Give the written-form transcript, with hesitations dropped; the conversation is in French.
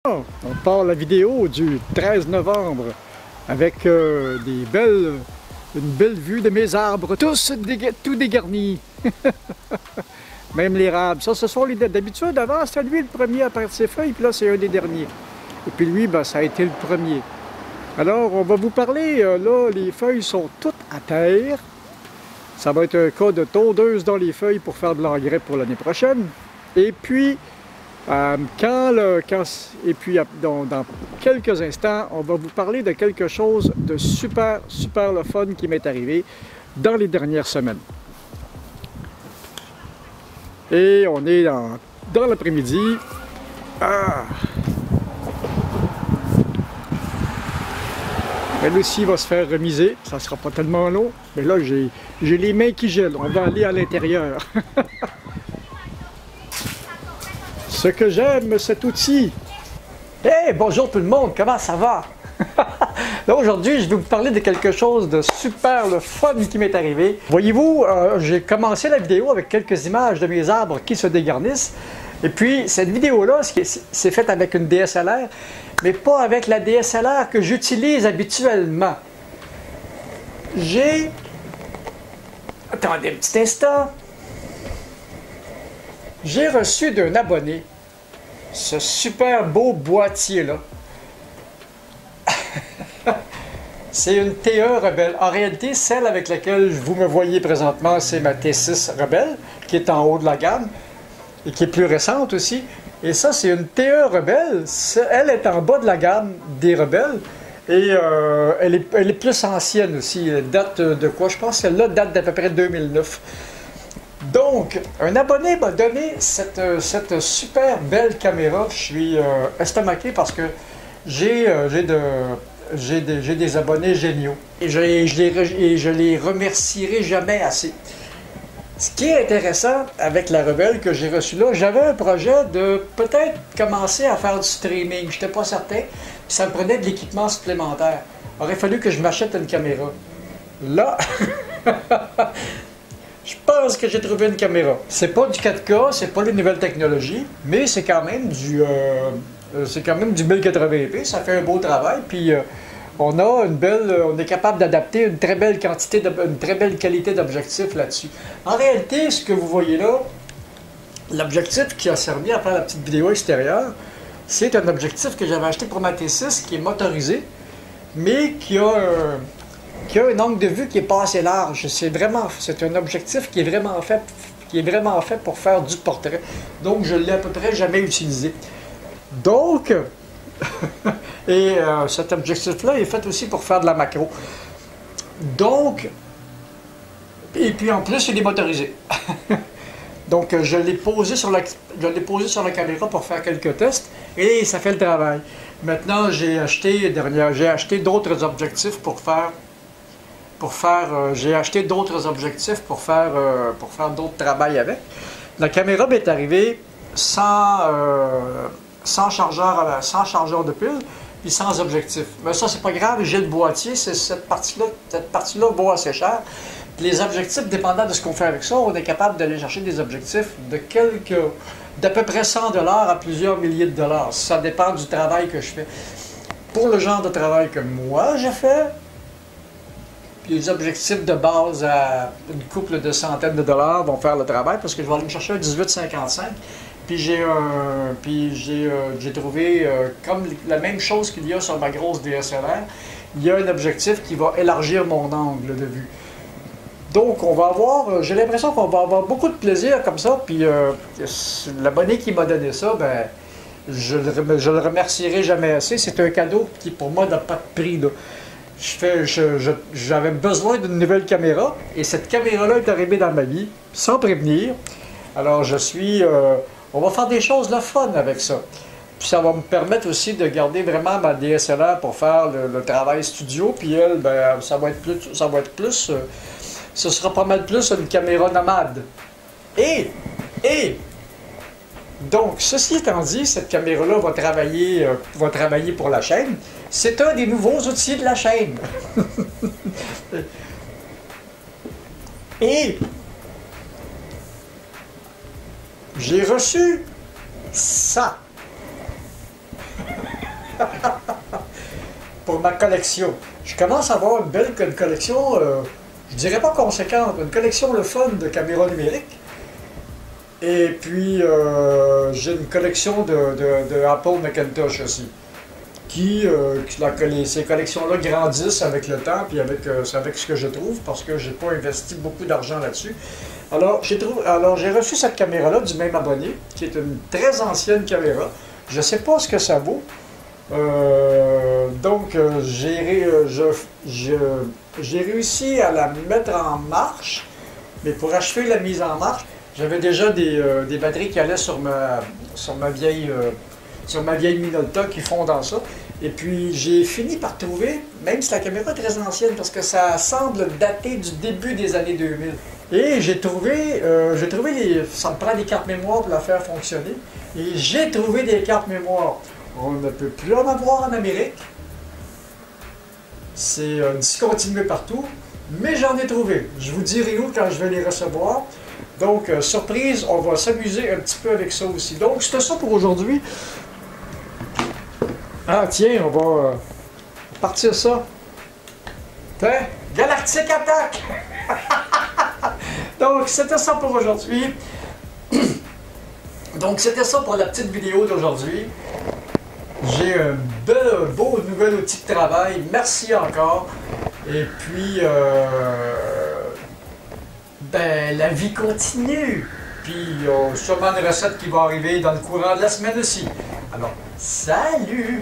On part la vidéo du 13 novembre avec une belle vue de mes arbres, tout dégarnis. Même l'érable. Ça, ce sont les d'habitude. Avant, c'était lui le premier à perdre ses feuilles, puis là, c'est un des derniers. Et puis lui, ben, ça a été le premier. Alors, on va vous parler, là, les feuilles sont toutes à terre. Ça va être un cas de tondeuse dans les feuilles pour faire de l'engrais pour l'année prochaine. Et puis, dans quelques instants, on va vous parler de quelque chose de super le fun qui m'est arrivé dans les dernières semaines. Et on est dans l'après-midi. Elle aussi va se faire remiser, ça ne sera pas tellement long, mais là j'ai les mains qui gèlent, on va aller à l'intérieur. Ce que j'aime, cet outil. Hey, bonjour tout le monde, comment ça va? Là, aujourd'hui, je vais vous parler de quelque chose de super le fun qui m'est arrivé. Voyez-vous, j'ai commencé la vidéo avec quelques images de mes arbres qui se dégarnissent. Et puis, cette vidéo-là, c'est faite avec une DSLR, mais pas avec la DSLR que j'utilise habituellement. Attendez un petit instant. J'ai reçu d'un abonné ce super beau boîtier-là. C'est une TE Rebelle. En réalité, celle avec laquelle vous me voyez présentement, c'est ma T6 Rebelle, qui est en haut de la gamme et qui est plus récente aussi. Et ça, c'est une TE Rebelle. Elle est en bas de la gamme des Rebelles. Et elle est plus ancienne aussi. Elle date de quoi? Je pense que celle-là date d'à peu près 2009. Donc, un abonné m'a donné cette super belle caméra. Je suis estomaqué parce que j'ai des abonnés géniaux. Et je les remercierai jamais assez. Ce qui est intéressant avec la Rebelle que j'ai reçue là, j'avais un projet de peut-être commencer à faire du streaming. Je n'étais pas certain. Puis ça me prenait de l'équipement supplémentaire. Il aurait fallu que je m'achète une caméra. Là, je pense que j'ai trouvé une caméra. C'est pas du 4K, c'est pas les nouvelles technologies, mais c'est quand même du 1080p. Ça fait un beau travail. Puis on est capable d'adapter une très belle qualité d'objectif là-dessus. En réalité, ce que vous voyez là, l'objectif qui a servi à faire la petite vidéo extérieure, c'est un objectif que j'avais acheté pour ma T6 qui est motorisé, mais qui a un angle de vue qui n'est pas assez large. C'est un objectif qui est vraiment fait pour faire du portrait. Donc, je ne l'ai à peu près jamais utilisé. Donc, et cet objectif-là est fait aussi pour faire de la macro. Donc, et puis en plus, il est motorisé. Donc, je l'ai posé sur la caméra pour faire quelques tests et ça fait le travail. Maintenant, j'ai acheté d'autres objectifs pour faire d'autres travails avec. La caméra m'est arrivée sans chargeur de pile puis sans objectif. Mais ça, c'est pas grave, j'ai le boîtier, cette partie-là vaut assez cher. Puis les objectifs, dépendant de ce qu'on fait avec ça, on est capable d'aller chercher des objectifs d'à peu près 100 $ à plusieurs milliers de dollars. Ça dépend du travail que je fais. Pour le genre de travail que moi je fais, puis les objectifs de base à une couple de centaines de dollars vont faire le travail parce que je vais aller me chercher un 18-55. Puis j'ai trouvé, comme la même chose qu'il y a sur ma grosse DSLR, il y a un objectif qui va élargir mon angle de vue. Donc, j'ai l'impression qu'on va avoir beaucoup de plaisir comme ça. Puis l'abonné qui m'a donné ça, ben, je le remercierai jamais assez. C'est un cadeau qui, pour moi, n'a pas de prix, là. J'avais besoin d'une nouvelle caméra et cette caméra-là est arrivée dans ma vie sans prévenir. Alors on va faire des choses de fun avec ça. Puis ça va me permettre aussi de garder vraiment ma DSLR pour faire le travail studio. Puis elle, ben, ce sera pas mal plus une caméra nomade. Et donc, ceci étant dit, cette caméra-là va travailler pour la chaîne. C'est un des nouveaux outils de la chaîne. Et j'ai reçu ça pour ma collection. Je commence à avoir une collection, je dirais pas conséquente, une collection le fun de caméras numériques. Et puis, j'ai une collection de Apple Macintosh aussi. Ces collections-là grandissent avec le temps, puis avec ce que je trouve, parce que j'ai pas investi beaucoup d'argent là-dessus. Alors, j'ai reçu cette caméra-là du même abonné, qui est une très ancienne caméra. Je sais pas ce que ça vaut. Donc, j'ai réussi à la mettre en marche, mais pour achever la mise en marche, j'avais déjà des batteries qui allaient sur ma vieille Minolta qui font dans ça. Et puis j'ai fini par trouver, même si la caméra est très ancienne, parce que ça semble dater du début des années 2000. Et j'ai trouvé ça me prend des cartes mémoire pour la faire fonctionner. Et j'ai trouvé des cartes mémoire. On ne peut plus en avoir en Amérique. C'est discontinué partout. Mais j'en ai trouvé. Je vous dirai où quand je vais les recevoir. Donc, surprise, on va s'amuser un petit peu avec ça aussi. Donc, c'était ça pour aujourd'hui. Ah, tiens, on va partir ça. Tiens, Galactic Attack! Donc, c'était ça pour aujourd'hui. Donc, c'était ça pour la petite vidéo d'aujourd'hui. J'ai un beau nouvel outil de travail. Merci encore. Et puis, ben, la vie continue. Puis, il y a sûrement une recette qui va arriver dans le courant de la semaine aussi. Alors, salut!